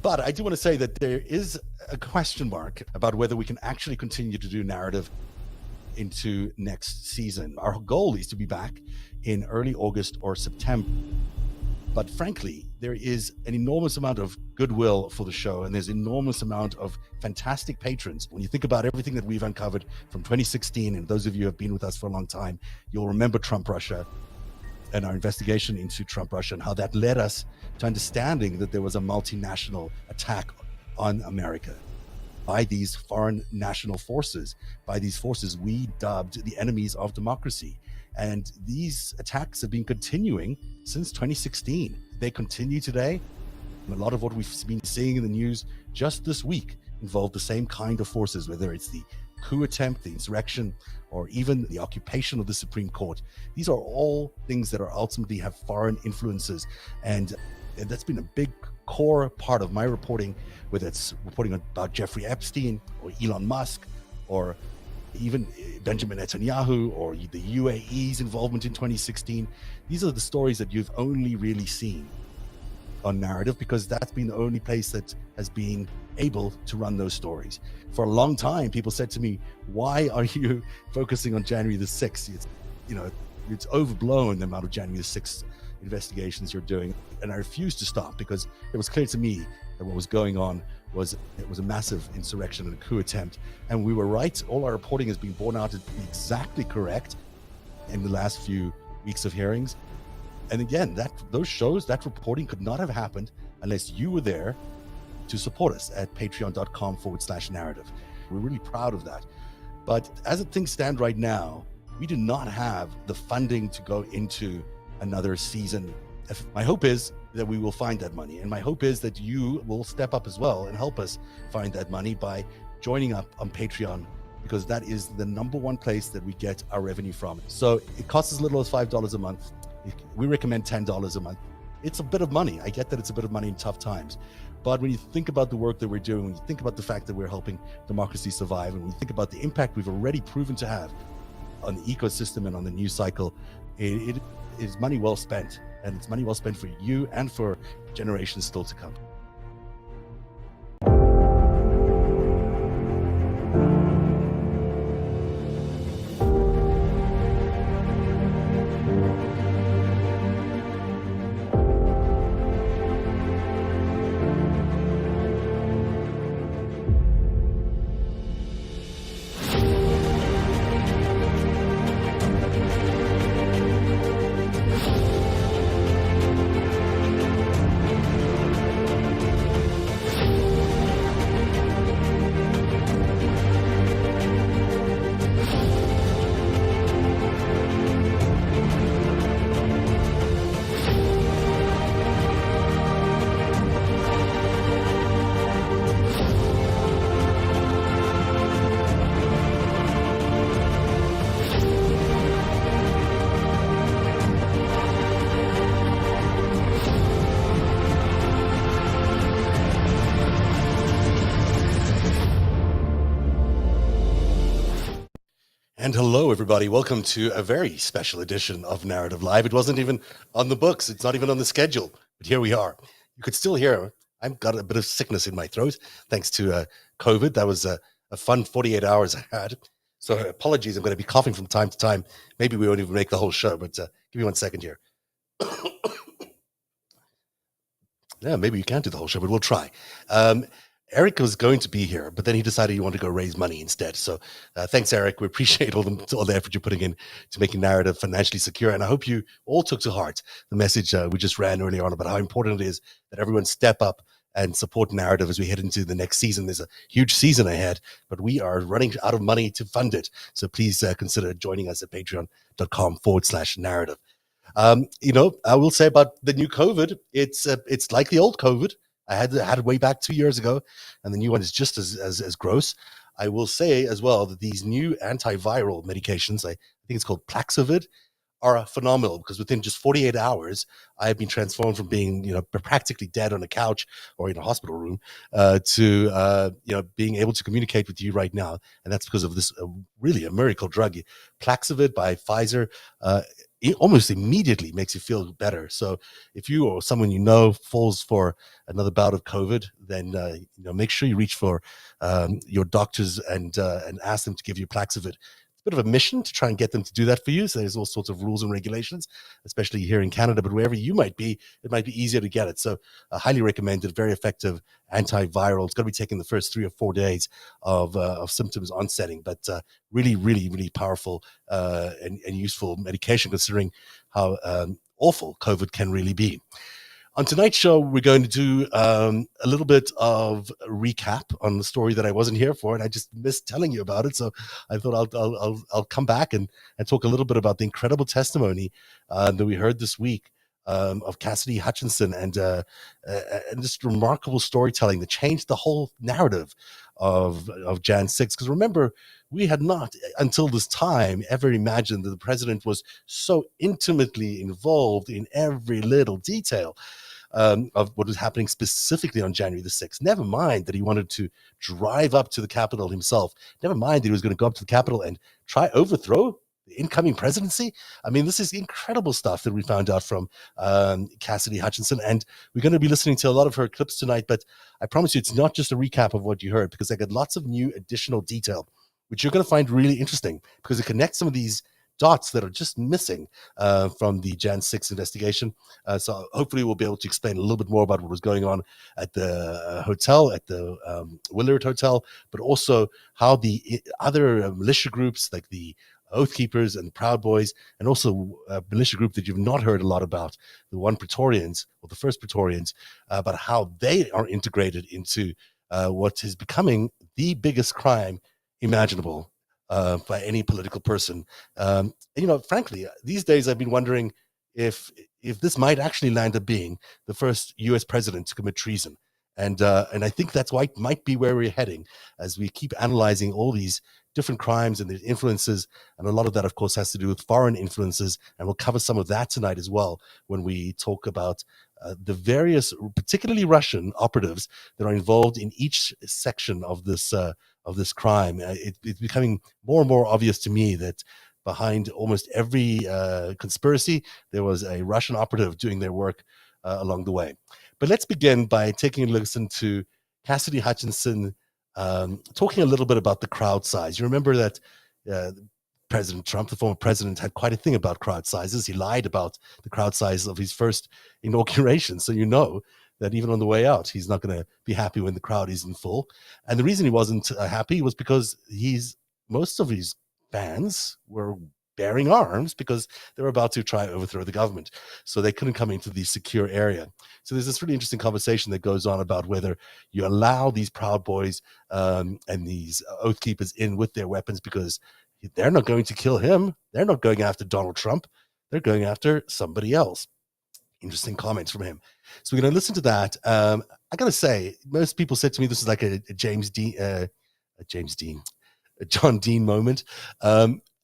But I do want to say that there is a question mark about whether we can actually continue to do narrative into next season. Our goal is to be back in early August or September. But frankly, there is an enormous amount of goodwill for the show, and there's an enormous amount of fantastic patrons. When you think about everything that we've uncovered from 2016, and those of you who have been with us for a long time, you'll remember Trump Russia and our investigation into Trump Russia and how that led us to understanding that there was a multinational attack on America by these foreign national forces, by these forces we dubbed the enemies of democracy. And these attacks have been continuing since 2016. They continue today. And a lot of what we've been seeing in the news just this week involve the same kind of forces, whether it's the coup attempt, the insurrection, or even the occupation of the Supreme Court. These are all things that are ultimately have foreign influences. And that's been a big core part of my reporting, whether it's reporting about Jeffrey Epstein or Elon Musk or even Benjamin Netanyahu or the UAE's involvement in 2016. These are the stories that you've only really seen on Narrative, because that's been the only place that has been able to run those stories. For a long time, people said to me, why are you focusing on January the 6th? It's overblown, the amount of January the 6th investigations you're doing. And I refused to stop, because it was clear to me that what was going on was a massive insurrection and a coup attempt. And we were right. All our reporting has been borne out to be exactly correct in the last few weeks of hearings. And again, that reporting could not have happened unless you were there to support us at patreon.com/narrative. We're really proud of that. But as things stand right now, we do not have the funding to go into another season. My hope is that we will find that money. And my hope is that you will step up as well and help us find that money by joining up on Patreon, because that is the number one place that we get our revenue from. So it costs as little as $5 a month. We recommend $10 a month. It's a bit of money. I get that it's a bit of money in tough times. But when you think about the work that we're doing, when you think about the fact that we're helping democracy survive, and when you think about the impact we've already proven to have on the ecosystem and on the news cycle, it is money well spent. And it's money well spent for you and for generations still to come. And hello, everybody. Welcome to a very special edition of Narrative Live. It wasn't even on the books. It's not even on the schedule. But here we are. You could still hear, I've got a bit of sickness in my throat, thanks to COVID. That was a fun 48 hours I had. So apologies, I'm going to be coughing from time to time. Maybe we won't even make the whole show, but give me 1 second here. Yeah, maybe you can't do the whole show, but we'll try. Eric was going to be here, but then he decided he wanted to go raise money instead. So thanks, Eric. We appreciate all the effort you're putting in to making Narrative financially secure. And I hope you all took to heart the message we just ran earlier on about how important it is that everyone step up and support Narrative as we head into the next season. There's a huge season ahead, but we are running out of money to fund it. So please consider joining us at patreon.com/narrative. I will say about the new COVID, it's like the old COVID. I had it way back 2 years ago, and the new one is just as gross. I will say as well that these new antiviral medications, I think it's called Paxlovid, are phenomenal, because within just 48 hours, I have been transformed from being, practically dead on a couch or in a hospital room to being able to communicate with you right now. And that's because of this really a miracle drug, Paxlovid by Pfizer. It almost immediately makes you feel better. So if you or someone you know falls for another bout of COVID, then make sure you reach for your doctors and ask them to give you Paxlovid. It's a bit of a mission to try and get them to do that for you. So there's all sorts of rules and regulations, especially here in Canada, but wherever you might be, it might be easier to get it. So highly recommended, very effective antiviral. It's got to be taken the first 3 or 4 days of symptoms onsetting, but really, really, really powerful and useful medication, considering how awful COVID can really be. On tonight's show, we're going to do a little bit of a recap on the story that I wasn't here for, and I just missed telling you about it. So I thought I'll come back and talk a little bit about the incredible testimony that we heard this week of Cassidy Hutchinson and just remarkable storytelling that changed the whole narrative of Jan 6. Because remember, we had not until this time ever imagined that the president was so intimately involved in every little detail of what was happening specifically on January the 6th. Never mind that he wanted to drive up to the Capitol himself. Never mind that he was going to go up to the Capitol and try overthrow the incoming presidency. I mean, this is incredible stuff that we found out from Cassidy Hutchinson, and we're going to be listening to a lot of her clips tonight, but I promise you it's not just a recap of what you heard, because I got lots of new additional detail, which you're going to find really interesting, because it connects some of these dots that are just missing from the Jan 6 investigation. So hopefully we'll be able to explain a little bit more about what was going on at the hotel, at the Willard Hotel, but also how the other militia groups like the Oath Keepers and the Proud Boys, and also a militia group that you've not heard a lot about, the One Praetorians, or the First Praetorians, about how they are integrated into what is becoming the biggest crime imaginable by any political person. Frankly, these days I've been wondering if this might actually land up being the first U.S. president to commit treason, and I think that's why it might be where we're heading as we keep analyzing all these different crimes and their influences, and a lot of that, of course, has to do with foreign influences, and we'll cover some of that tonight as well when we talk about the various, particularly Russian operatives that are involved in each section of this crime. It's becoming more and more obvious to me that behind almost every conspiracy, there was a Russian operative doing their work along the way. But let's begin by taking a listen to Cassidy Hutchinson talking a little bit about the crowd size. You remember that President Trump, the former president, had quite a thing about crowd sizes. He lied about the crowd size of his first inauguration. So you know that even on the way out, he's not going to be happy when the crowd isn't full. And the reason he wasn't happy was because most of his fans were bearing arms because they were about to try to overthrow the government. So they couldn't come into the secure area. So there's this really interesting conversation that goes on about whether you allow these Proud Boys and these Oath Keepers in with their weapons, because they're not going to kill him. They're not going after Donald Trump. They're going after somebody else. Interesting comments from him. So we're going to listen to that. I got to say, most people said to me this is like a John Dean moment.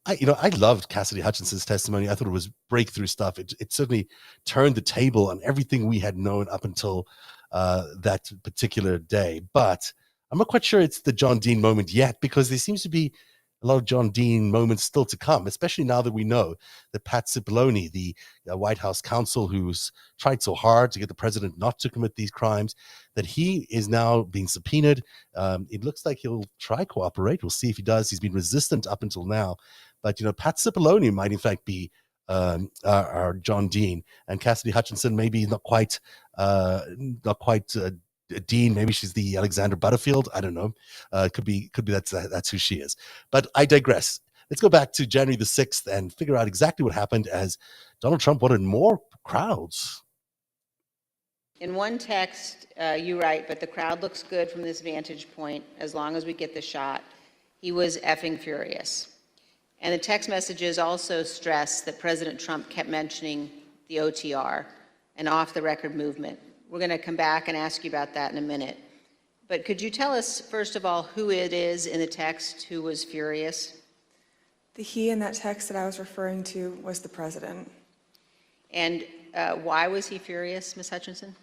I loved Cassidy Hutchinson's testimony. I thought it was breakthrough stuff. It certainly turned the table on everything we had known up until that particular day. But I'm not quite sure it's the John Dean moment yet, because there seems to be a lot of John Dean moments still to come, especially now that we know that Pat Cipollone, the White House counsel who's tried so hard to get the president not to commit these crimes, that he is now being subpoenaed. It looks like he'll try cooperate. We'll see if he does. He's been resistant up until now. But, Pat Cipollone might in fact be our John Dean, and Cassidy Hutchinson maybe not quite Dean. Maybe she's the Alexander Butterfield. I don't know. Could be that's who she is. But I digress. Let's go back to January the 6th and figure out exactly what happened as Donald Trump wanted more crowds. In one text, you write, but the crowd looks good from this vantage point as long as we get the shot. He was effing furious. And the text messages also stress that President Trump kept mentioning the OTR, an off-the-record movement. We're going to come back and ask you about that in a minute. But could you tell us, first of all, who it is in the text who was furious? The he in that text that I was referring to was the president. And why was he furious, Ms. Hutchinson?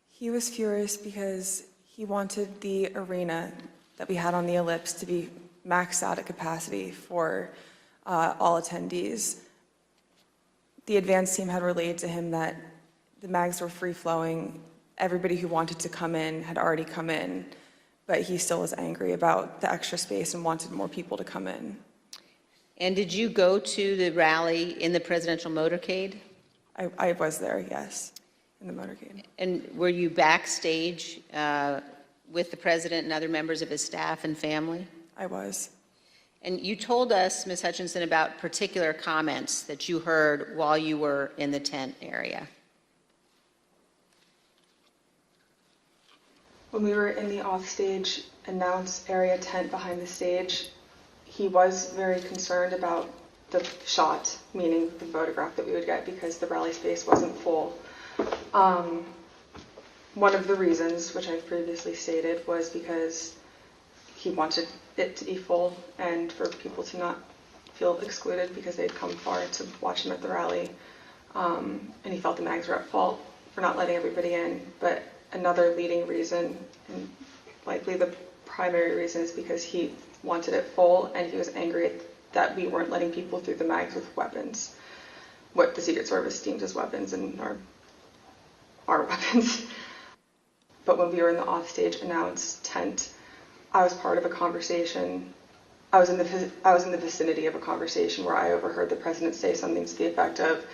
He was furious because he wanted the arena that we had on the ellipse to be maxed out at capacity for all attendees. The advance team had relayed to him that the mags were free-flowing. Everybody who wanted to come in had already come in, but he still was angry about the extra space and wanted more people to come in. And did you go to the rally in the presidential motorcade? I was there, yes, in the motorcade. And were you backstage with the president and other members of his staff and family? I was. And you told us, Ms. Hutchinson, about particular comments that you heard while you were in the tent area. When we were in the offstage announce area tent behind the stage, he was very concerned about the shot, meaning the photograph that we would get, because the rally space wasn't full. One of the reasons, which I've previously stated, was because he wanted it to be full and for people to not feel excluded because they'd come far to watch him at the rally. And he felt the mags were at fault for not letting everybody in. But another leading reason, and likely the primary reason, is because he wanted it full and he was angry that we weren't letting people through the mags with weapons, what the Secret Service deemed as weapons and our weapons. But when we were in the offstage announce tent, I was part of a conversation. I was in the vicinity of a conversation where I overheard the president say something to the effect of,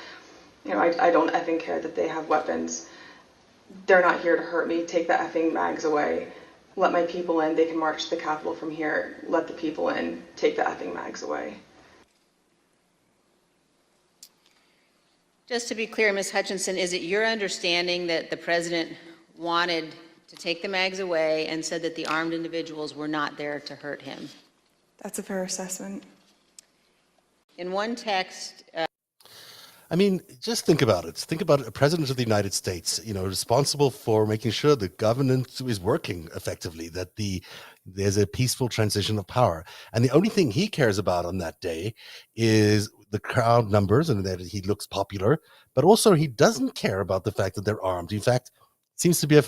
I don't effing care that they have weapons. They're not here to hurt me. Take the effing mags away. Let my people in. They can march to the Capitol from here. Let the people in. Take the effing mags away. Just to be clear, Ms. Hutchinson, is it your understanding that the president wanted to take the mags away and said that the armed individuals were not there to hurt him? That's a fair assessment. In one text, I mean, just think about it. Think about a president of the United States, responsible for making sure the government is working effectively, that there's a peaceful transition of power. And the only thing he cares about on that day is the crowd numbers and that he looks popular, but also he doesn't care about the fact that they're armed. In fact, it seems to be a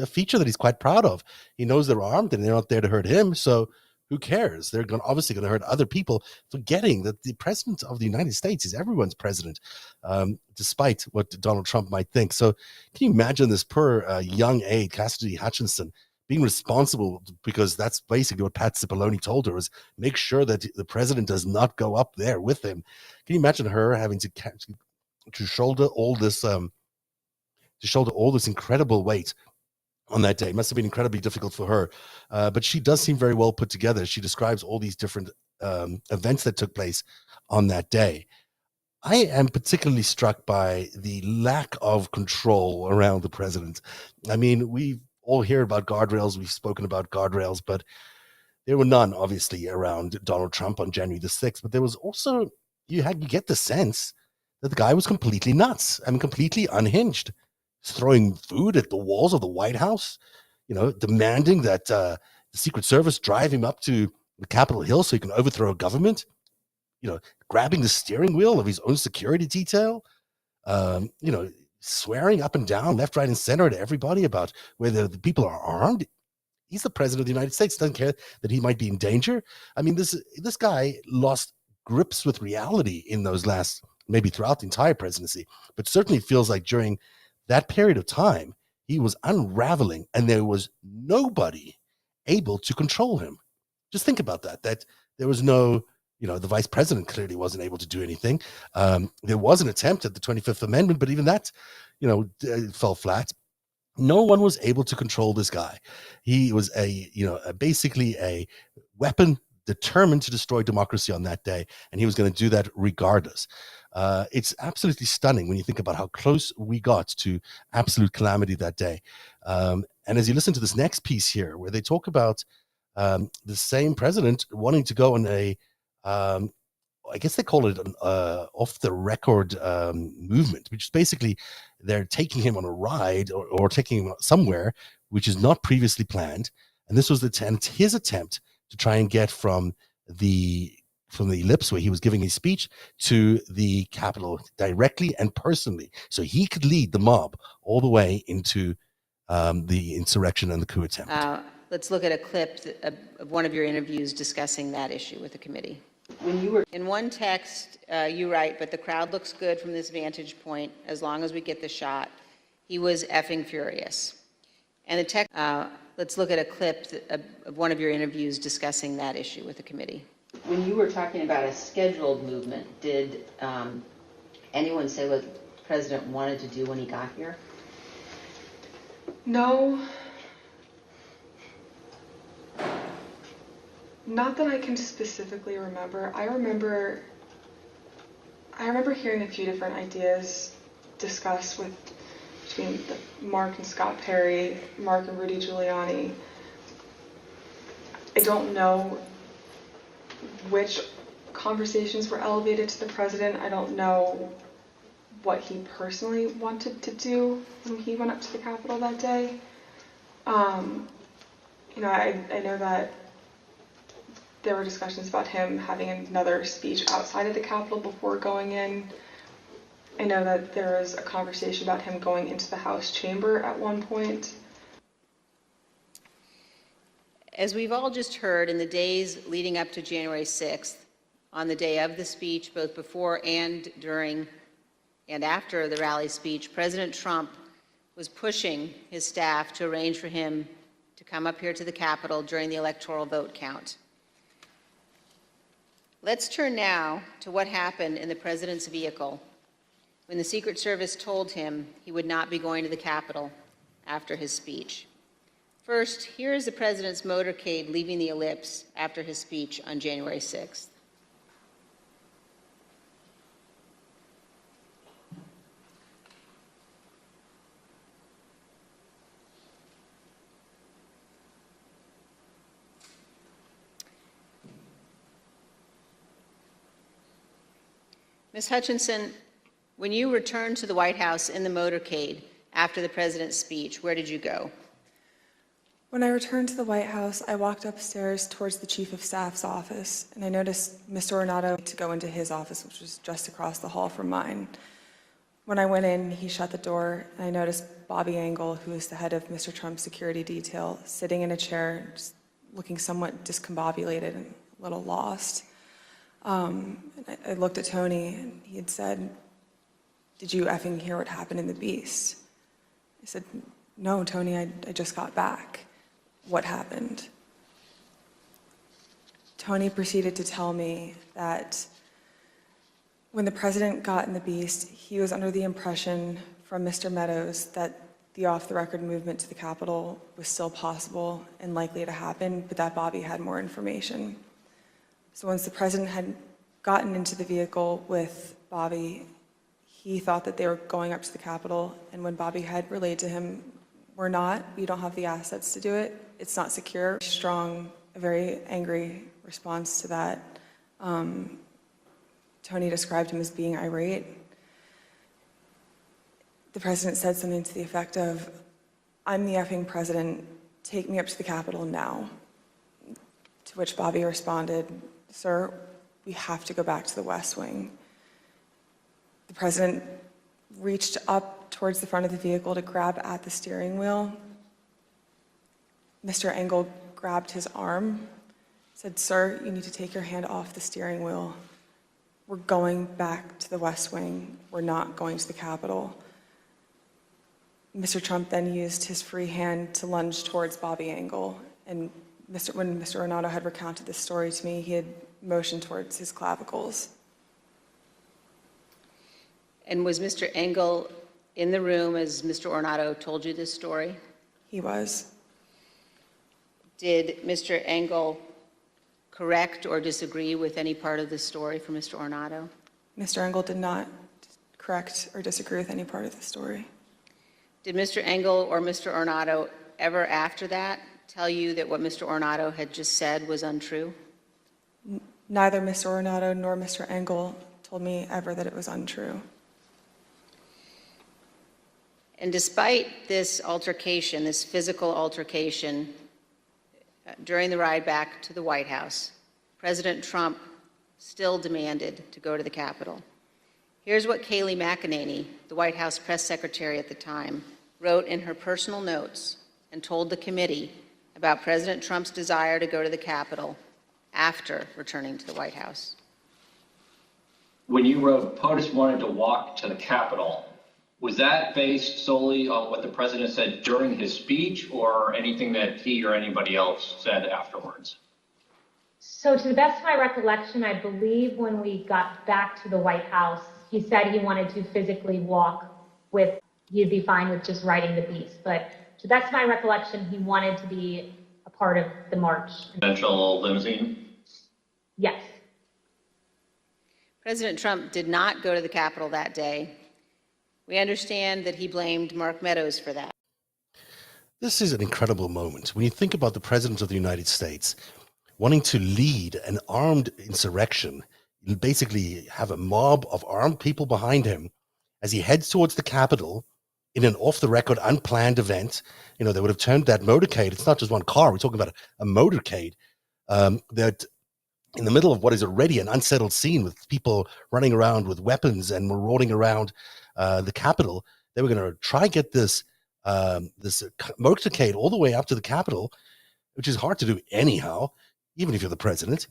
feature that he's quite proud of. He knows they're armed and they're not there to hurt him, so who cares? They're obviously going to hurt other people, forgetting that the president of the United States is everyone's president, despite what Donald Trump might think. So can you imagine this poor young aide, Cassidy Hutchinson, being responsible, because that's basically what Pat Cipollone told her, is make sure that the president does not go up there with him. Can you imagine her having to shoulder all this incredible weight on that day? It must have been incredibly difficult for her. But she does seem very well put together. She describes all these different events that took place on that day. I am particularly struck by the lack of control around the president. I mean, we all hear about guardrails. We've spoken about guardrails, but there were none, obviously, around Donald Trump on January the 6th. But there was also, you get the sense that the guy was completely nuts. I mean, completely unhinged. Throwing food at the walls of the White House, demanding that the Secret Service drive him up to the Capitol Hill so he can overthrow a government, grabbing the steering wheel of his own security detail, swearing up and down, left, right, and center to everybody about whether the people are armed. He's the president of the United States, doesn't care that he might be in danger. I mean, this guy lost grips with reality in those last, maybe throughout the entire presidency, but certainly feels like during that period of time, he was unraveling and there was nobody able to control him. Just think about that there was no, the vice president clearly wasn't able to do anything. There was an attempt at the 25th Amendment, but even that, fell flat. No one was able to control this guy. He was basically a weapon determined to destroy democracy on that day, and he was going to do that regardless. It's absolutely stunning when you think about how close we got to absolute calamity that day. And as you listen to this next piece here, where they talk about the same president wanting to go on a, I guess they call it an off-the-record movement, which is basically they're taking him on a ride or taking him somewhere which is not previously planned. And this was his attempt to try and get from the from the ellipse where he was giving his speech to the Capitol directly and personally, so he could lead the mob all the way into the insurrection and the coup attempt. Let's look at a clip of one of your interviews discussing that issue with the committee. When you were in one text, you write, "But the crowd looks good from this vantage point as long as we get the shot. He was effing furious." And the text, let's look at a clip of one of your interviews discussing that issue with the committee. When you were talking about a scheduled movement, did anyone say what the president wanted to do when he got here? No. Not that I can specifically remember. I remember hearing a few different ideas discussed between Mark and Scott Perry, Mark and Rudy Giuliani. I don't know which conversations were elevated to the president. I don't know what he personally wanted to do when he went up to the Capitol that day. I know that there were discussions about him having another speech outside of the Capitol before going in. I know that there was a conversation about him going into the House chamber at one point. As we've all just heard, in the days leading up to January 6th, on the day of the speech, both before and during and after the rally speech, President Trump was pushing his staff to arrange for him to come up here to the Capitol during the electoral vote count. Let's turn now to what happened in the president's vehicle when the Secret Service told him he would not be going to the Capitol after his speech. First, here is the president's motorcade leaving the ellipse after his speech on January 6th. Ms. Hutchinson, when you returned to the White House in the motorcade after the president's speech, where did you go? When I returned to the White House, I walked upstairs towards the Chief of Staff's office, and I noticed Mr. Ornato to go into his office, which was just across the hall from mine. When I went in, he shut the door, and I noticed Bobby Engel, who is the head of Mr. Trump's security detail, sitting in a chair, just looking somewhat discombobulated and a little lost. I looked at Tony, and he had said, "Did you effing hear what happened in the Beast?" I said, "No, Tony, I just got back. What happened?" Tony proceeded to tell me that when the president got in the Beast, he was under the impression from Mr. Meadows that the off-the-record movement to the Capitol was still possible and likely to happen, but that Bobby had more information. So once the president had gotten into the vehicle with Bobby, he thought that they were going up to the Capitol, and when Bobby had relayed to him, "We're not, we don't have the assets to do it, it's not secure," strong, a very angry response to that. Tony described him as being irate. The president said something to the effect of, "I'm the effing president, take me up to the Capitol now." To which Bobby responded, "Sir, we have to go back to the West Wing." The president reached up towards the front of the vehicle to grab at the steering wheel. Mr. Engel grabbed his arm, said, "Sir, you need to take your hand off the steering wheel. We're going back to the West Wing. We're not going to the Capitol." Mr. Trump then used his free hand to lunge towards Bobby Engel, and when Mr. Ornato had recounted this story to me, he had motioned towards his clavicles. And was Mr. Engel in the room as Mr. Ornato told you this story? He was. Did Mr. Engel correct or disagree with any part of the story from Mr. Ornato? Mr. Engel did not correct or disagree with any part of the story. Did Mr. Engel or Mr. Ornato ever after that tell you that what Mr. Ornato had just said was untrue? Neither Mr. Ornato nor Mr. Engel told me ever that it was untrue. And despite this altercation, this physical altercation, during the ride back to the White House, President Trump still demanded to go to the Capitol. Here's what Kayleigh McEnany, the White House press secretary at the time, wrote in her personal notes and told the committee about President Trump's desire to go to the Capitol after returning to the White House. When you wrote POTUS wanted to walk to the Capitol, was that based solely on what the president said during his speech or anything that he or anybody else said afterwards? So to the best of my recollection, I believe when we got back to the White House, he said he wanted to physically walk with, he'd be fine with just riding the beast. But to the best of my recollection, he wanted to be a part of the march. Presidential limousine? Yes. President Trump did not go to the Capitol that day. We understand that he blamed Mark Meadows for that. This is an incredible moment. When you think about the President of the United States wanting to lead an armed insurrection, basically have a mob of armed people behind him as he heads towards the Capitol in an off-the-record, unplanned event. You know, they would have turned that motorcade. It's not just one car. We're talking about a motorcade that in the middle of what is already an unsettled scene with people running around with weapons and marauding around the Capitol. They were going to try and get this motorcade all the way up to the Capitol, which is hard to do anyhow, even if you're the president.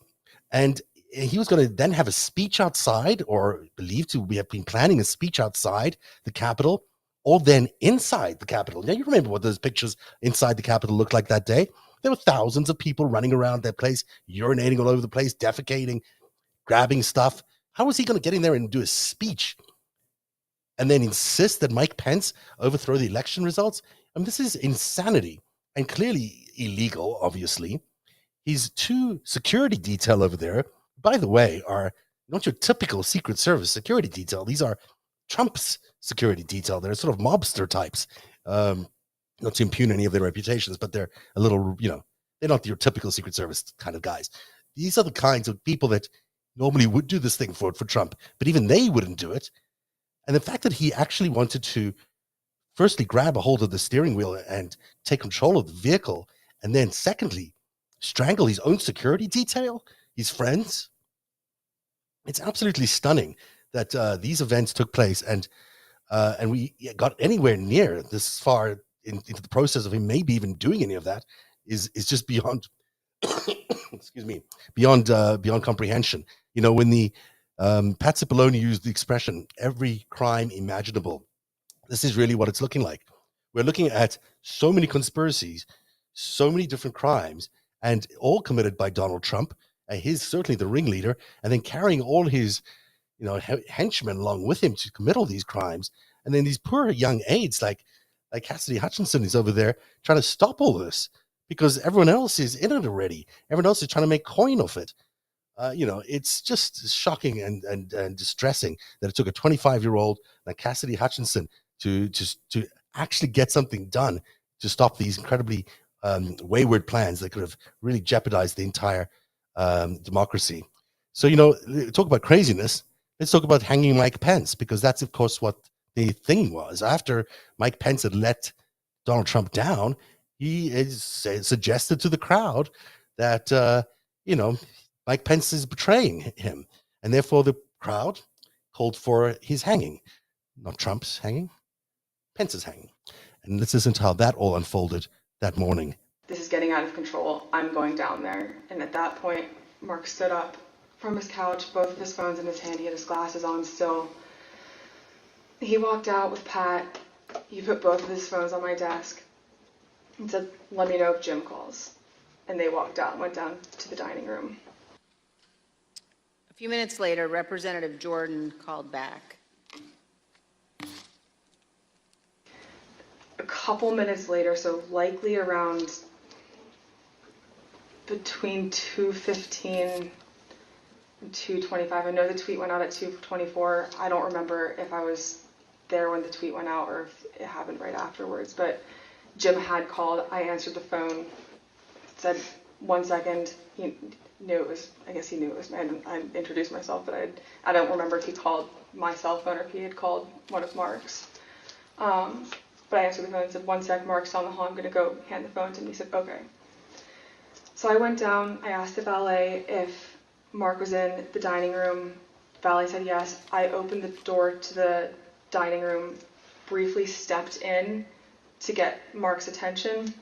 And he was going to then have a speech outside, or believed to have been planning a speech outside the Capitol, or then inside the Capitol. Now, you remember what those pictures inside the Capitol looked like that day? There were thousands of people running around that place, urinating all over the place, defecating, grabbing stuff. How was he going to get in there and do a speech and then insist that Mike Pence overthrow the election results? I mean, this is insanity and clearly illegal, obviously. His two security detail over there, by the way, are not your typical Secret Service security detail. These are Trump's security detail. They're sort of mobster types. Not to impugn any of their reputations, but they're a little, they're not your typical Secret Service kind of guys. These are the kinds of people that normally would do this thing for Trump, but even they wouldn't do it. And the fact that he actually wanted to firstly grab a hold of the steering wheel and take control of the vehicle, and then secondly, strangle his own security detail, his friends. It's absolutely stunning that these events took place, and we got anywhere near this far into the process of him maybe even doing any of that is just beyond excuse me, beyond comprehension. When the Pat Cipollone used the expression every crime imaginable, this is really what it's looking like. We're looking at so many conspiracies, so many different crimes, and all committed by Donald Trump. He's certainly the ringleader, and then carrying all his henchmen along with him to commit all these crimes. And then these poor young aides like Cassidy Hutchinson is over there trying to stop all this because everyone else is in it already. Everyone else is trying to make coin off it. It's just shocking and distressing that it took a 25-year-old like Cassidy Hutchinson to actually get something done to stop these incredibly wayward plans that could have really jeopardized the entire democracy. So, talk about craziness. Let's talk about hanging Mike Pence, because that's, of course, what the thing was. After Mike Pence had let Donald Trump down, he suggested to the crowd that, Mike Pence is betraying him. And therefore, the crowd called for his hanging. Not Trump's hanging, Pence's hanging. And let's listen to how that all unfolded that morning. This is getting out of control. I'm going down there. And at that point, Mark stood up from his couch, both of his phones in his hand. He had his glasses on still. He walked out with Pat. He put both of his phones on my desk and said, "Let me know if Jim calls." And they walked out and went down to the dining room. A few minutes later, Representative Jordan called back. A couple minutes later, so likely around between 2:15 and 2:25. I know the tweet went out at 2:24. I don't remember if I was there when the tweet went out or if it happened right afterwards, but Jim had called. I answered the phone, said 1 second. He knew it was, I guess he knew it was me. I introduced myself, but I don't remember if he called my cell phone or if he had called one of Mark's. But I answered the phone and said, 1 sec, Mark's on the hall, I'm going to go hand the phone to him. He said, okay. So I went down, I asked the valet if Mark was in the dining room. Valley said yes. I opened the door to the dining room, briefly stepped in to get Mark's attention,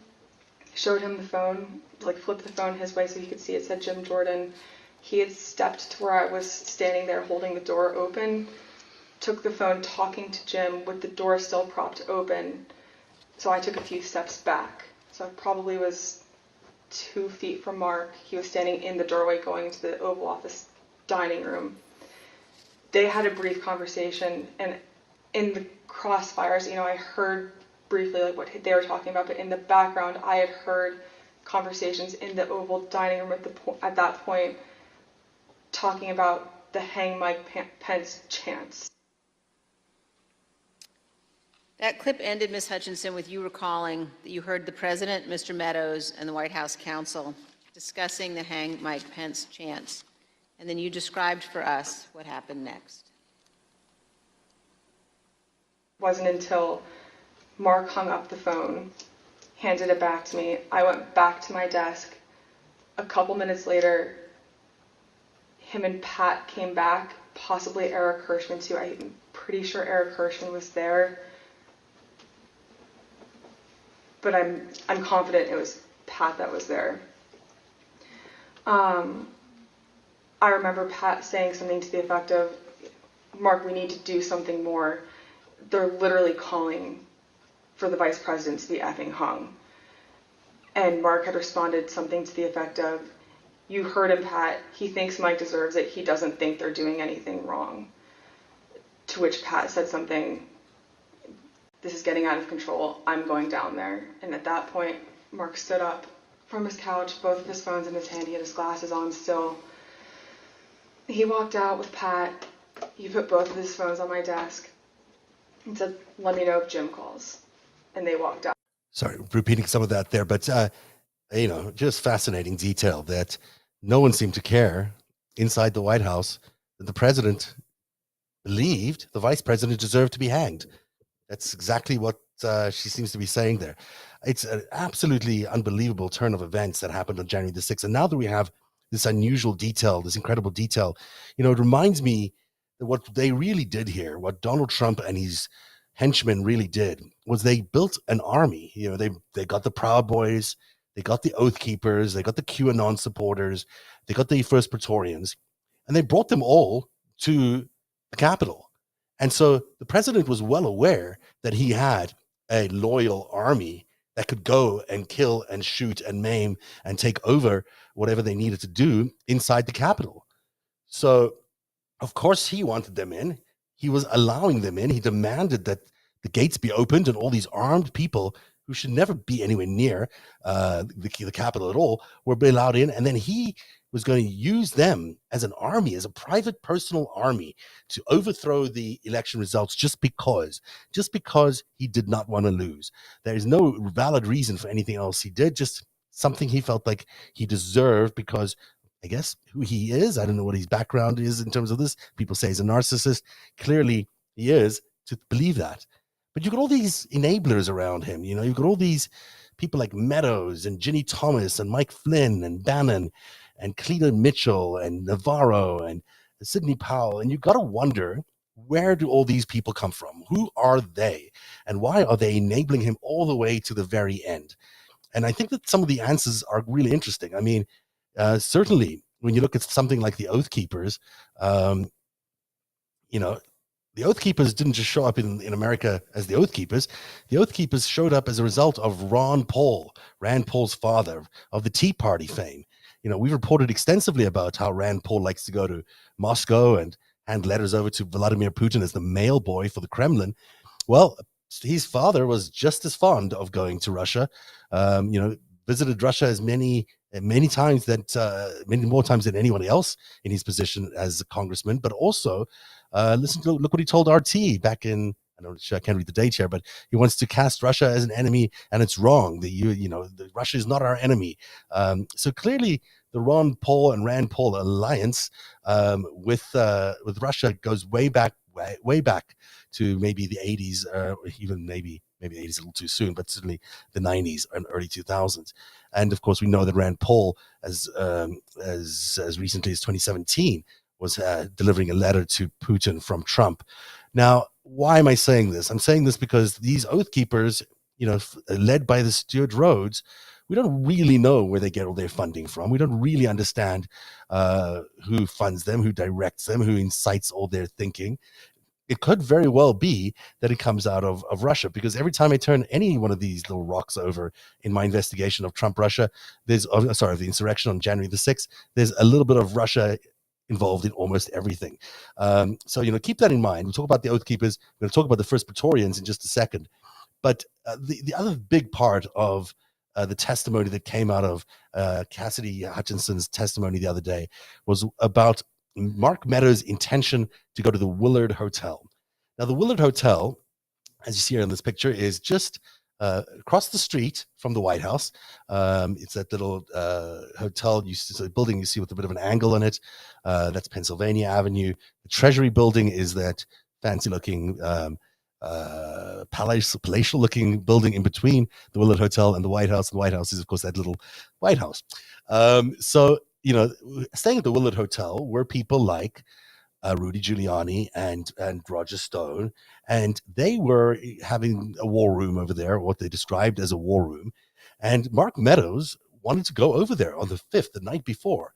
showed him the phone, like flipped the phone his way so he could see it said Jim Jordan. He had stepped to where I was standing there holding the door open, took the phone talking to Jim with the door still propped open. So I took a few steps back. So I probably was 2 feet from Mark. He was standing in the doorway going to the Oval Office dining room. They had a brief conversation, and in the crossfires, I heard briefly like what they were talking about, but in the background, I had heard conversations in the Oval dining room at that point talking about the hang Mike Pence chants. That clip ended, Ms. Hutchinson, with you recalling that you heard the President, Mr. Meadows, and the White House counsel discussing the hang Mike Pence chants. And then you described for us what happened next. It wasn't until Mark hung up the phone, handed it back to me. I went back to my desk. A couple minutes later, him and Pat came back, possibly Eric Hirschman too. I'm pretty sure Eric Hirschman was there. But I'm confident it was Pat that was there. I remember Pat saying something to the effect of, Mark, we need to do something more. They're literally calling for the vice president to be effing hung. And Mark had responded something to the effect of, you heard him, Pat. He thinks Mike deserves it. He doesn't think they're doing anything wrong. To which Pat said something, this is getting out of control. I'm going down there. And at that point, Mark stood up from his couch, both of his phones in his hand. He had his glasses on still. He walked out with Pat. He put both of his phones on my desk and said, let me know if Jim calls. And they walked out. Sorry, repeating some of that there, but, just fascinating detail that no one seemed to care inside the White House that the president believed the vice president deserved to be hanged. That's exactly what she seems to be saying there. It's an absolutely unbelievable turn of events that happened on January the 6th. And now that we have this unusual detail, this incredible detail, it reminds me that what they really did here, what Donald Trump and his henchmen really did, was they built an army. They got the Proud Boys, they got the Oath Keepers, they got the QAnon supporters, they got the First Praetorians, and they brought them all to the Capitol. And so the president was well aware that he had a loyal army that could go and kill and shoot and maim and take over whatever they needed to do inside the Capitol. So, of course, he wanted them in. He was allowing them in. He demanded that the gates be opened and all these armed people who should never be anywhere near the Capitol at all were be allowed in. And then he was going to use them as an army, as a private personal army, to overthrow the election results just because he did not want to lose. There is no valid reason for anything else he did, just something he felt like he deserved because, I guess, who he is. I don't know what his background is in terms of this. People say he's a narcissist. Clearly he is, to believe that. But you've got all these enablers around him. You've got all these people like Meadows and Ginny Thomas and Mike Flynn and Bannon and Cleta Mitchell and Navarro and Sidney Powell. And you've got to wonder, where do all these people come from? Who are they? And why are they enabling him all the way to the very end? And I think that some of the answers are really interesting. I mean, certainly when you look at something like the Oath Keepers, the Oath Keepers didn't just show up in America as the Oath Keepers. The Oath Keepers showed up as a result of Rand Paul's father, of the Tea Party fame. We've reported extensively about how Rand Paul likes to go to Moscow and hand letters over to Vladimir Putin as the mail boy for the Kremlin. Well, his father was just as fond of going to Russia, visited Russia as many times many more times than anyone else in his position as a congressman, but also look what he told RT back in, I can't read the date here, but he wants to cast Russia as an enemy, and it's wrong. Russia is not our enemy. So clearly, the Ron Paul and Rand Paul alliance with Russia goes way back, way back to maybe the 80s, even maybe 80s a little too soon, but certainly the 90s and early 2000s. And of course, we know that Rand Paul, as recently as 2017, was delivering a letter to Putin from Trump. Now, why am I saying this? I'm saying this because these oath keepers, led by the Stuart Rhodes, we don't really know where they get all their funding from. We don't really understand who funds them, who directs them, who incites all their thinking. It could very well be that it comes out of Russia, because every time I turn any one of these little rocks over in my investigation of Trump-Russia, the insurrection on January the 6th, there's a little bit of Russia involved in almost everything. So, keep that in mind. We'll talk about the Oath Keepers. We're going to talk about the First Praetorians in just a second. But the other big part of the testimony that came out of Cassidy Hutchinson's testimony the other day was about Mark Meadows' intention to go to the Willard Hotel. Now, the Willard Hotel, as you see here in this picture, is just across the street from the White House. It's that little hotel, it's a building you see with a bit of an angle in it. That's Pennsylvania Avenue. The Treasury building is that fancy-looking palatial-looking building in between the Willard Hotel and the White House. And the White House is, of course, that little White House. So, staying at the Willard Hotel were people like Rudy Giuliani and Roger Stone, and they were having a war room over there, what they described as a war room. And Mark Meadows wanted to go over there on the 5th, the night before.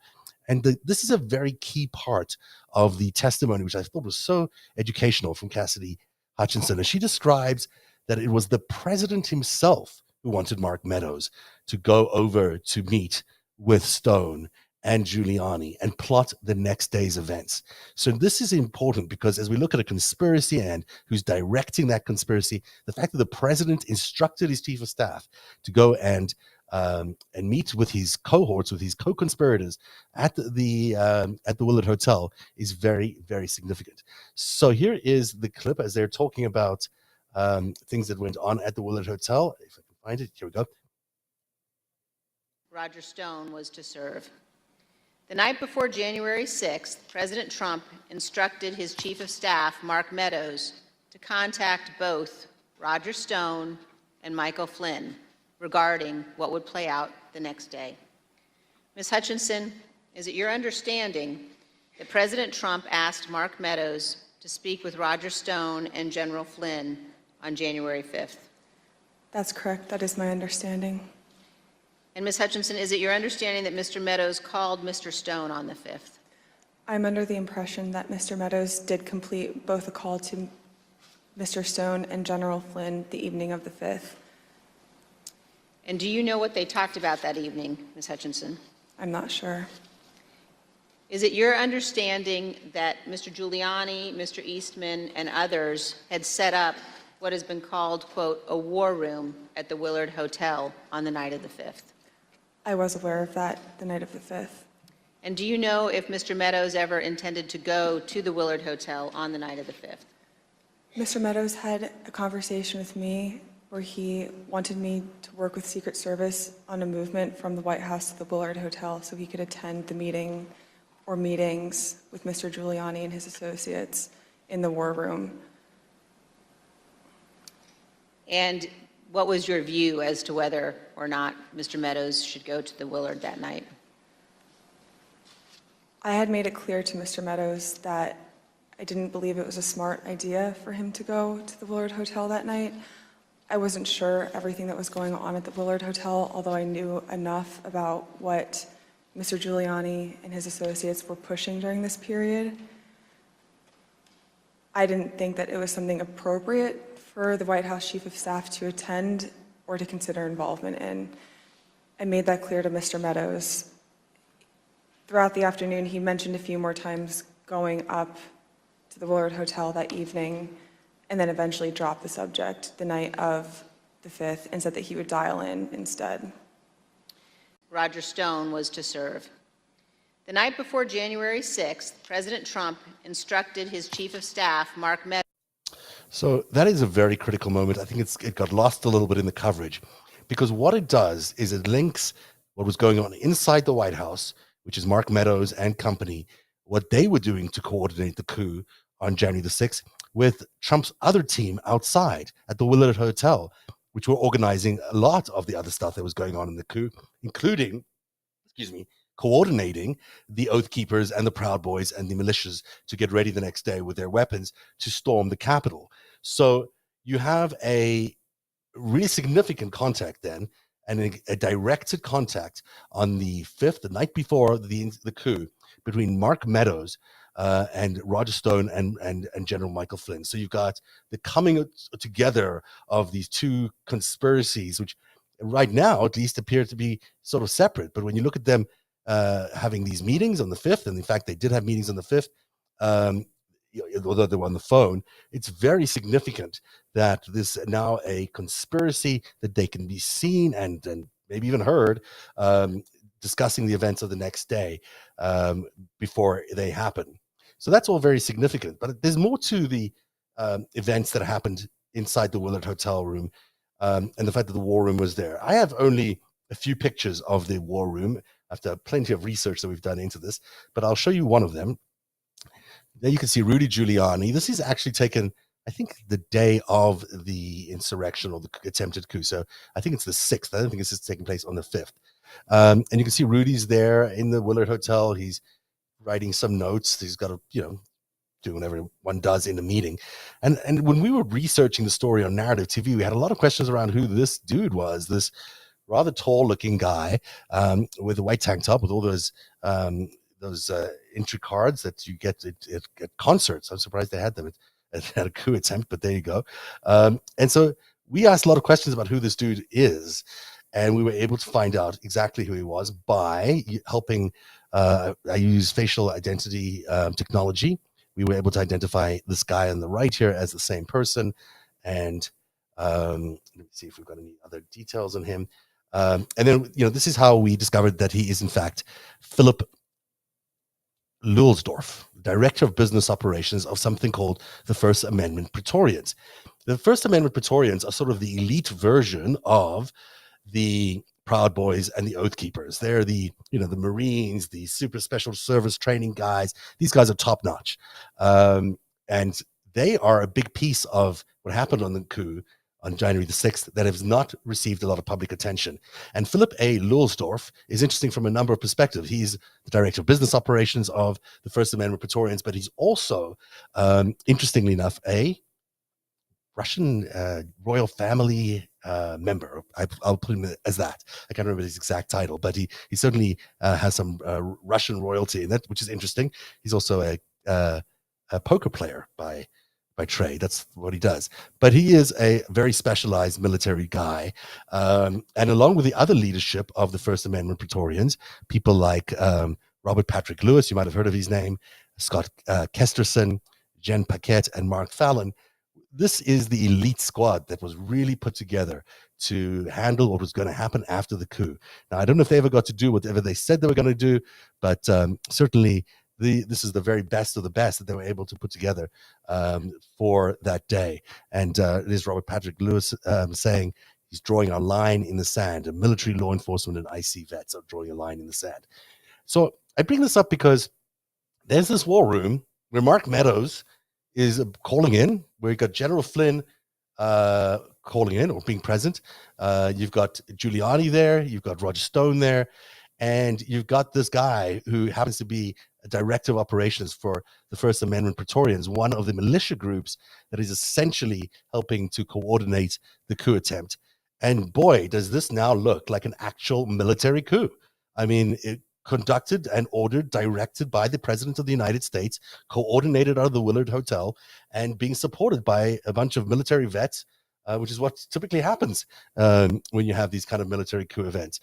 And this is a very key part of the testimony, which I thought was so educational, from Cassidy Hutchinson. And she describes that it was the president himself who wanted Mark Meadows to go over to meet with Stone and Giuliani and plot the next day's events. So this is important, because as we look at a conspiracy and who's directing that conspiracy, the fact that the president instructed his chief of staff to go and meet with his cohorts, with his co-conspirators at the Willard Hotel is very, very significant. So here is the clip as they're talking about things that went on at the Willard Hotel. If I can find it, here we go. Roger Stone was to serve. The night before January 6th, President Trump instructed his chief of staff, Mark Meadows, to contact both Roger Stone and Michael Flynn regarding what would play out the next day. Ms. Hutchinson, is it your understanding that President Trump asked Mark Meadows to speak with Roger Stone and General Flynn on January 5th? That's correct. That is my understanding. And Ms. Hutchinson, is it your understanding that Mr. Meadows called Mr. Stone on the 5th? I'm under the impression that Mr. Meadows did complete both a call to Mr. Stone and General Flynn the evening of the 5th. And do you know what they talked about that evening, Ms. Hutchinson? I'm not sure. Is it your understanding that Mr. Giuliani, Mr. Eastman, and others had set up what has been called, quote, a war room at the Willard Hotel on the night of the 5th? I was aware of that the night of the 5th. And do you know if Mr. Meadows ever intended to go to the Willard Hotel on the night of the 5th? Mr. Meadows had a conversation with me where he wanted me to work with Secret Service on a movement from the White House to the Willard Hotel so he could attend the meeting or meetings with Mr. Giuliani and his associates in the war room. And what was your view as to whether or not Mr. Meadows should go to the Willard that night? I had made it clear to Mr. Meadows that I didn't believe it was a smart idea for him to go to the Willard Hotel that night. I wasn't sure everything that was going on at the Willard Hotel, although I knew enough about what Mr. Giuliani and his associates were pushing during this period. I didn't think that it was something appropriate for the White House Chief of Staff to attend or to consider involvement in. I made that clear to Mr. Meadows. Throughout the afternoon, he mentioned a few more times going up to the Willard Hotel that evening, and then eventually dropped the subject the night of the 5th and said that he would dial in instead. Roger Stone was to serve. The night before January 6th, President Trump instructed his chief of staff, Mark Meadows. So that is a very critical moment. I think it got lost a little bit in the coverage, because what it does is it links what was going on inside the White House, which is Mark Meadows and company, what they were doing to coordinate the coup on January the 6th with Trump's other team outside at the Willard Hotel, which were organizing a lot of the other stuff that was going on in the coup, including, coordinating the Oath Keepers and the Proud Boys and the militias to get ready the next day with their weapons to storm the Capitol. So you have a really significant contact then, and a directed contact on the 5th, the night before the coup, between Mark Meadows and Roger Stone and General Michael Flynn. So you've got the coming together of these two conspiracies, which right now at least appear to be sort of separate. But when you look at them having these meetings on the 5th, and in fact they did have meetings on the 5th, although they were on the phone, it's very significant that this is now a conspiracy, that they can be seen and maybe even heard discussing the events of the next day before they happen. So that's all very significant. But there's more to the events that happened inside the Willard Hotel room and the fact that the war room was there. I have only a few pictures of the war room after plenty of research that we've done into this, but I'll show you one of them. There you can see Rudy Giuliani. This is actually taken, I think, the day of the insurrection or the attempted coup. So I think it's the 6th. I don't think this is taking place on the 5th. And you can see Rudy's there in the Willard Hotel. He's writing some notes. He's got to, do whatever one does in a meeting. And when we were researching the story on Narativ TV, we had a lot of questions around who this dude was, this rather tall-looking guy with a white tank top with all those entry cards that you get at concerts. I'm surprised they had them at a coup attempt, but there you go. And so we asked a lot of questions about who this dude is, and we were able to find out exactly who he was by helping. I use facial identity technology. We were able to identify this guy on the right here as the same person. And let me see if we've got any other details on him. And then, this is how we discovered that he is, in fact, Philip Lulsdorf, Director of Business Operations of something called the First Amendment Praetorians. The First Amendment Praetorians are sort of the elite version of the Proud Boys and the Oath Keepers. They're the Marines, the super special service training guys. These guys are top notch. And they are a big piece of what happened on the coup on January the 6th that has not received a lot of public attention. And Philip A. Lulsdorf is interesting from a number of perspectives. He's the Director of Business Operations of the First Amendment Praetorians, but he's also, interestingly enough, a Russian royal family member. I'll put him as that. I can't remember his exact title, but he certainly has some Russian royalty in that, which is interesting. He's also a poker player by trade. That's what he does. But he is a very specialized military guy. And along with the other leadership of the First Amendment Praetorians, people like Robert Patrick Lewis, you might have heard of his name, Scott Kesterson, Jen Paquette, and Mark Fallon. This is the elite squad that was really put together to handle what was going to happen after the coup. Now, I don't know if they ever got to do whatever they said they were going to do, but certainly this is the very best of the best that they were able to put together for that day. And it is Robert Patrick Lewis saying he's drawing a line in the sand, and military law enforcement and IC vets are drawing a line in the sand. So I bring this up because there's this war room where Mark Meadows is calling in, where you got General Flynn calling in or being present. You've got Giuliani there, you've got Roger Stone there, and you've got this guy who happens to be a director of operations for the First Amendment Praetorians, one of the militia groups that is essentially helping to coordinate the coup attempt. And boy, does this now look like an actual military coup. I mean, it conducted and ordered, directed by the President of the United States, coordinated out of the Willard Hotel, and being supported by a bunch of military vets, which is what typically happens when you have these kind of military coup events.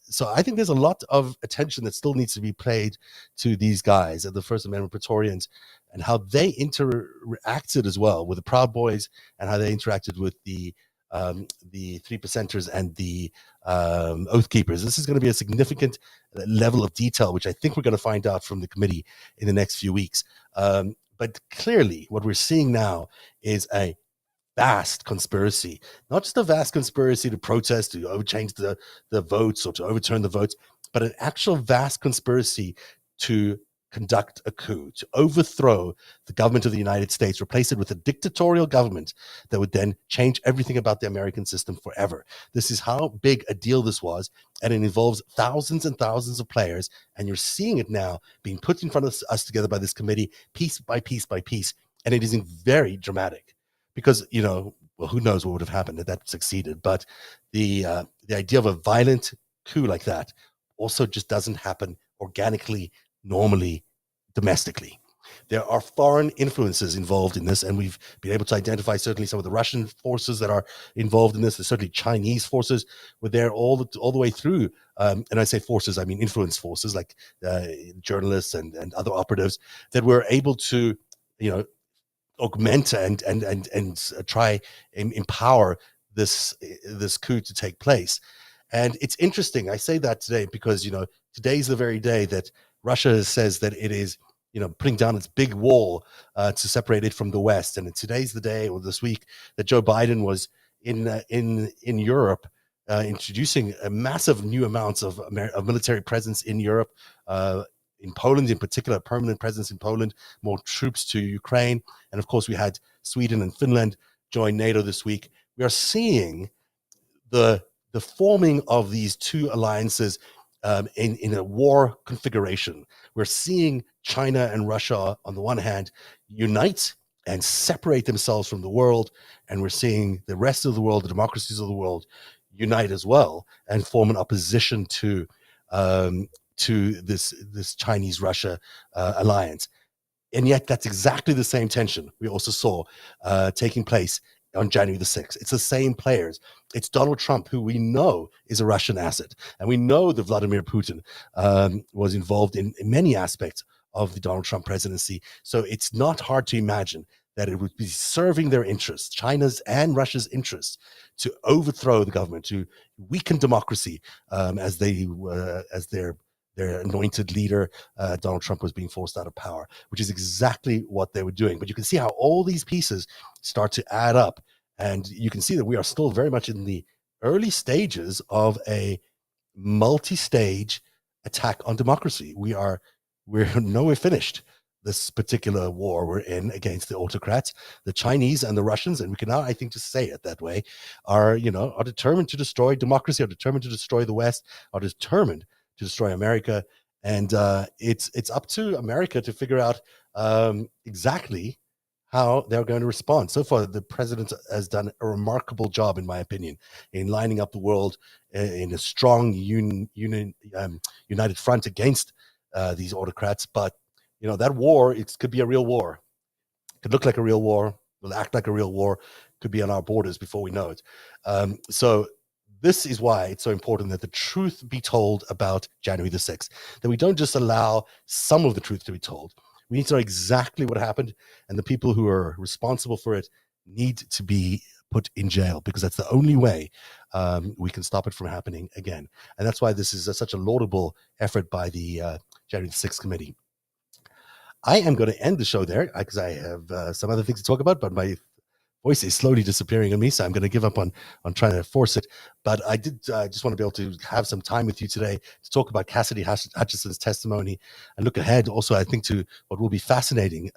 So I think there's a lot of attention that still needs to be paid to these guys at the First Amendment Praetorians and how they interacted as well with the Proud Boys and how they interacted with the 3%ers and the Oath Keepers. This is going to be a significant level of detail, which I think we're going to find out from the committee in the next few weeks. But clearly, what we're seeing now is a vast conspiracy, not just a vast conspiracy to protest, to change the votes or to overturn the votes, but an actual vast conspiracy to conduct a coup, to overthrow the government of the United States, replace it with a dictatorial government that would then change everything about the American system forever. This is how big a deal this was, and it involves thousands and thousands of players, and you're seeing it now being put in front of us together by this committee, piece by piece by piece, and it is very dramatic because, well, who knows what would have happened if that succeeded, but the idea of a violent coup like that also just doesn't happen organically, normally, domestically. There are foreign influences involved in this, and we've been able to identify certainly some of the Russian forces that are involved in this. There's certainly Chinese forces were there all the way through. And I say forces, I mean influence forces like journalists and other operatives that were able to, augment and try and empower this coup to take place. And it's interesting. I say that today because, today's the very day that Russia says that it is, putting down its big wall to separate it from the West. And today's the day, or this week, that Joe Biden was in Europe, introducing a massive new amounts of military presence in Europe, in Poland in particular, permanent presence in Poland, more troops to Ukraine. And of course, we had Sweden and Finland join NATO this week. We are seeing the forming of these two alliances in a war configuration. We're seeing China and Russia, on the one hand, unite and separate themselves from the world, and we're seeing the rest of the world, the democracies of the world, unite as well and form an opposition to this Chinese-Russia alliance. And yet that's exactly the same tension we also saw taking place on January the 6th. It's the same players. It's Donald Trump, who we know is a Russian asset. And we know that Vladimir Putin was involved in many aspects of the Donald Trump presidency. So it's not hard to imagine that it would be serving their interests, China's and Russia's interests, to overthrow the government, to weaken democracy as their anointed leader, Donald Trump, was being forced out of power, which is exactly what they were doing. But you can see how all these pieces start to add up. And you can see that we are still very much in the early stages of a multi-stage attack on democracy. We're nowhere finished. This particular war we're in against the autocrats, the Chinese and the Russians, and we can now, I think, just say it that way, are determined to destroy democracy, are determined to destroy the West, are determined to destroy America. And it's up to America to figure out exactly how they're going to respond. So far, the president has done a remarkable job, in my opinion, in lining up the world in a strong united front against these autocrats. But that war, it could be a real war. It could look like a real war, will act like a real war, could be on our borders before we know it. So this is why it's so important that the truth be told about January the 6th, that we don't just allow some of the truth to be told. We need to know exactly what happened, and the people who are responsible for it need to be put in jail, because that's the only way we can stop it from happening again. And that's why this is such a laudable effort by the January the 6th committee. I am going to end the show there because I have some other things to talk about, but my voice is slowly disappearing on me, so I'm going to give up on trying to force it. But I did just want to be able to have some time with you today to talk about Cassidy Hutchinson's testimony and look ahead also, I think, to what will be fascinating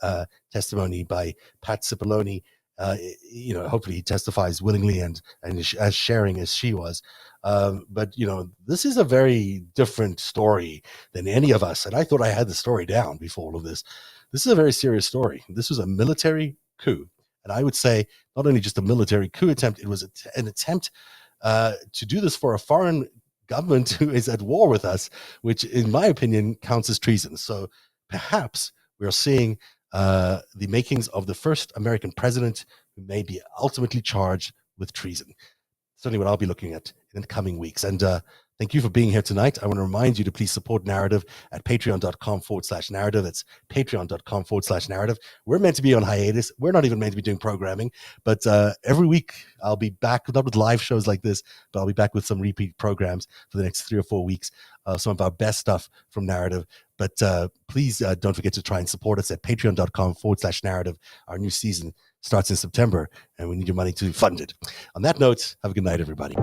testimony by Pat Cipollone. Hopefully he testifies willingly and as sharing as she was. But this is a very different story than any of us. And I thought I had the story down before all of this. This is a very serious story. This was a military coup. And I would say not only just a military coup attempt, it was an attempt to do this for a foreign government who is at war with us, which in my opinion counts as treason. So perhaps we are seeing the makings of the first American president who may be ultimately charged with treason. Certainly what I'll be looking at in the coming weeks. And thank you for being here tonight. I want to remind you to please support Narativ at patreon.com/Narativ. It's patreon.com/Narativ. We're meant to be on hiatus. We're not even meant to be doing programming, but every week I'll be back, not with live shows like this, but I'll be back with some repeat programs for the next 3 or 4 weeks, some of our best stuff from Narativ. But please don't forget to try and support us at patreon.com/Narativ. Our new season starts in September, and we need your money to fund it. On that note, have a good night, everybody.